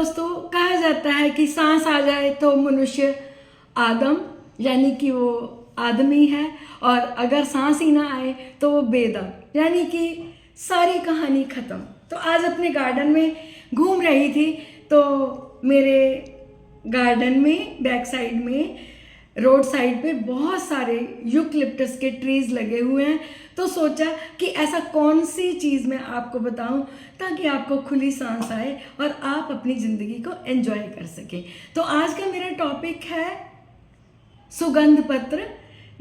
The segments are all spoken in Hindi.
दोस्तों, कहा जाता है कि सांस आ जाए तो मनुष्य आदम यानी कि वो आदमी है, और अगर सांस ही ना आए तो वो बेदम यानी कि सारी कहानी ख़त्म। तो आज अपने गार्डन में घूम रही थी तो मेरे गार्डन में बैक साइड में रोड साइड पे बहुत सारे यूकलिप्टस के ट्रीज लगे हुए हैं। तो सोचा कि ऐसा कौन सी चीज़ मैं आपको बताऊं ताकि आपको खुली सांस आए और आप अपनी ज़िंदगी को एंजॉय कर सकें। तो आज का मेरा टॉपिक है सुगंध पत्र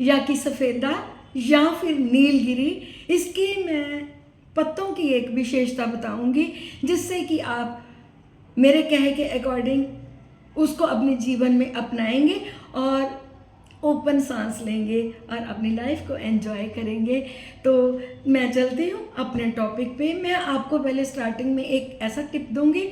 या कि सफ़ेदा या फिर नीलगिरी। इसकी मैं पत्तों की एक विशेषता बताऊंगी जिससे कि आप मेरे कहे के अकॉर्डिंग उसको अपने जीवन में अपनाएंगे और ओपन सांस लेंगे और अपनी लाइफ को एंजॉय करेंगे। तो मैं चलती हूँ अपने टॉपिक पे। मैं आपको पहले स्टार्टिंग में एक ऐसा टिप दूंगी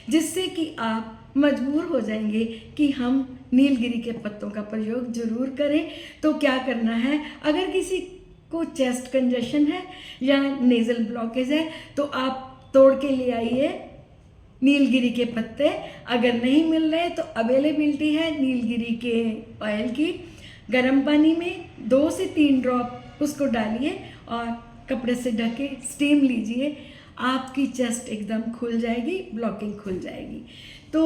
जिससे कि आप मजबूर हो जाएंगे कि हम नीलगिरी के पत्तों का प्रयोग जरूर करें। तो क्या करना है, अगर किसी को चेस्ट कंजेशन है या नेजल ब्लॉकेज है तो आप तोड़ के ले आइए नीलगिरी के पत्ते। अगर नहीं मिल रहे तो अवेलेबिलिटी है नीलगिरी के ऑयल की। गर्म पानी में 2 से 3 ड्रॉप उसको डालिए और कपड़े से ढके स्टीम लीजिए। आपकी चेस्ट एकदम खुल जाएगी, ब्लॉकिंग खुल जाएगी। तो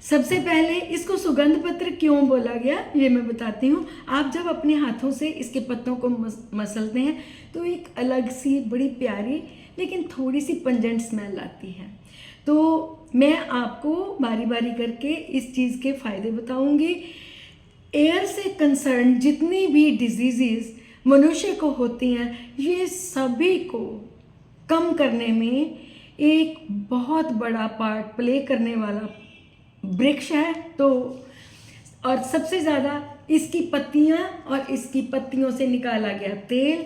सबसे पहले इसको सुगंध पत्र क्यों बोला गया ये मैं बताती हूँ। आप जब अपने हाथों से इसके पत्तों को मसलते हैं तो एक अलग सी बड़ी प्यारी लेकिन थोड़ी सी पंजेंट स्मेल आती है। तो मैं आपको बारी बारी करके इस चीज़ के फ़ायदे बताऊंगी। एयर से कंसर्न जितनी भी डिजीज़ मनुष्य को होती हैं ये सभी को कम करने में एक बहुत बड़ा पार्ट प्ले करने वाला वृक्ष है। तो और सबसे ज़्यादा इसकी पत्तियां और इसकी पत्तियों से निकाला गया तेल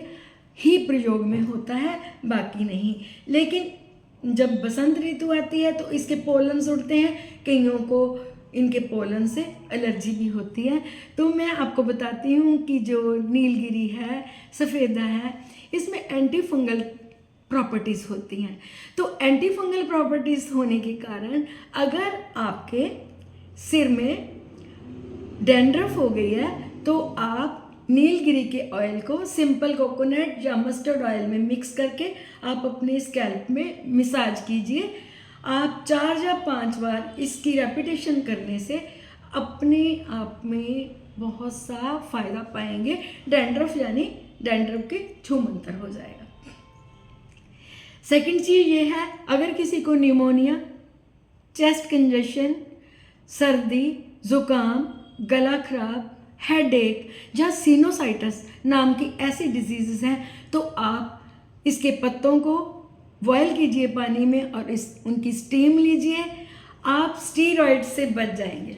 ही प्रयोग में होता है, बाकी नहीं। लेकिन जब बसंत ऋतु आती है तो इसके पोलन्स उड़ते हैं, कईयों को इनके पोलन से एलर्जी भी होती है। तो मैं आपको बताती हूँ कि जो नीलगिरी है, सफ़ेदा है, इसमें एंटी फंगल प्रॉपर्टीज़ होती हैं। तो एंटी फंगल प्रॉपर्टीज़ होने के कारण अगर आपके सिर में डैंड्रफ हो गई है तो आप नीलगिरी के ऑयल को सिंपल कोकोनट या मस्टर्ड ऑयल में मिक्स करके आप अपने स्कैल्प में मसाज कीजिए। आप 4 या 5 बार इसकी रेपिटेशन करने से अपने आप में बहुत सा फ़ायदा पाएंगे। डैंड्रफ यानी डैंड्रफ के छूमंतर हो जाएगा। सेकंड चीज़ ये है, अगर किसी को निमोनिया, चेस्ट कंजेशन, सर्दी, ज़ुकाम, गला खराब, हेडेक या सिनोसाइटिस नाम की ऐसी डिजीज़ हैं तो आप इसके पत्तों को बॉयल कीजिए पानी में और उनकी स्टीम लीजिए। आप स्टीरॉइड से बच जाएंगे।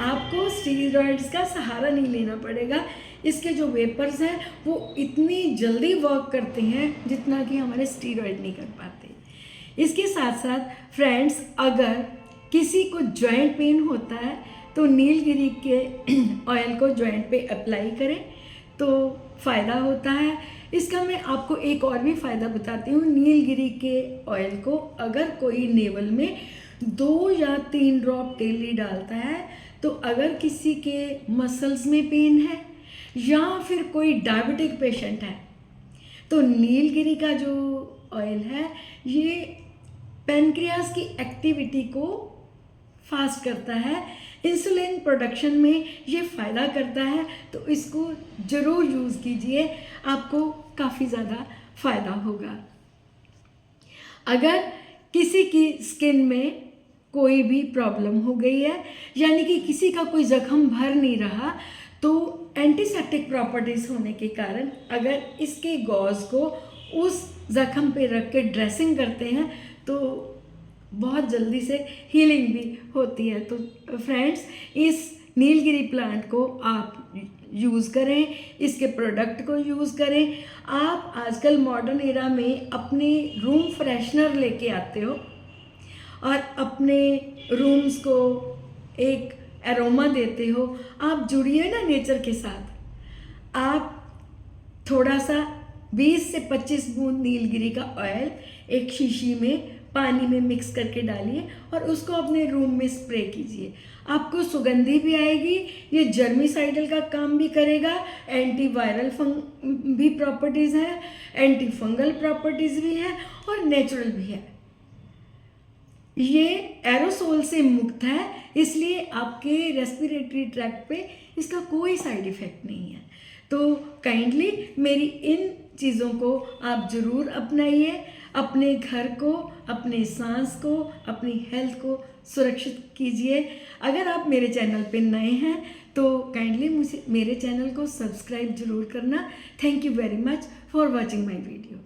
आपको स्टीरॉइड्स का सहारा नहीं लेना पड़ेगा। इसके जो वेपर्स हैं वो इतनी जल्दी वर्क करते हैं जितना कि हमारे स्टीरॉइड नहीं कर पाते। इसके साथ साथ फ्रेंड्स, अगर किसी को जॉइंट पेन होता है तो नीलगिरी के ऑयल को जॉइंट पे अप्लाई करें तो फ़ायदा होता है। इसका मैं आपको एक और भी फ़ायदा बताती हूँ। नीलगिरी के ऑयल को अगर कोई नेवल में 2 या 3 ड्रॉप डेली डालता है तो अगर किसी के मसल्स में पेन है या फिर कोई डायबिटिक पेशेंट है तो नीलगिरी का जो ऑयल है ये पैनक्रियास की एक्टिविटी को फास्ट करता है, इंसुलिन प्रोडक्शन में ये फ़ायदा करता है। तो इसको ज़रूर यूज़ कीजिए, आपको काफ़ी ज़्यादा फ़ायदा होगा। अगर किसी की स्किन में कोई भी प्रॉब्लम हो गई है यानी कि किसी का कोई ज़ख्म भर नहीं रहा तो एंटीसेप्टिक प्रॉपर्टीज़ होने के कारण अगर इसके गॉज को उस ज़ख्म पे रख के ड्रेसिंग करते हैं तो बहुत जल्दी से हीलिंग भी होती है। तो फ्रेंड्स, इस नीलगिरी प्लांट को आप यूज़ करें, इसके प्रोडक्ट को यूज़ करें। आप आजकल मॉडर्न एरा में अपने रूम फ्रेशनर लेके आते हो और अपने रूम्स को एक एरोमा देते हो। आप जुड़िए ना नेचर के साथ। आप थोड़ा सा 20 से 25 बूंद नीलगिरी का ऑयल एक शीशी में पानी में मिक्स करके डालिए और उसको अपने रूम में स्प्रे कीजिए। आपको सुगंधी भी आएगी, ये जर्मीसाइडल का काम भी करेगा, एंटीवायरल भी प्रॉपर्टीज़ है, एंटी फंगल प्रॉपर्टीज़ भी हैं और नेचुरल भी है। ये एरोसोल से मुक्त है, इसलिए आपके रेस्पिरेटरी ट्रैक्ट पे इसका कोई साइड इफ़ेक्ट नहीं है। तो काइंडली मेरी इन चीज़ों को आप ज़रूर अपनाइए, अपने घर को, अपने सांस को, अपनी हेल्थ को सुरक्षित कीजिए। अगर आप मेरे चैनल पे नए हैं तो काइंडली मुझे मेरे चैनल को सब्सक्राइब ज़रूर करना। Thank you very much for watching my video.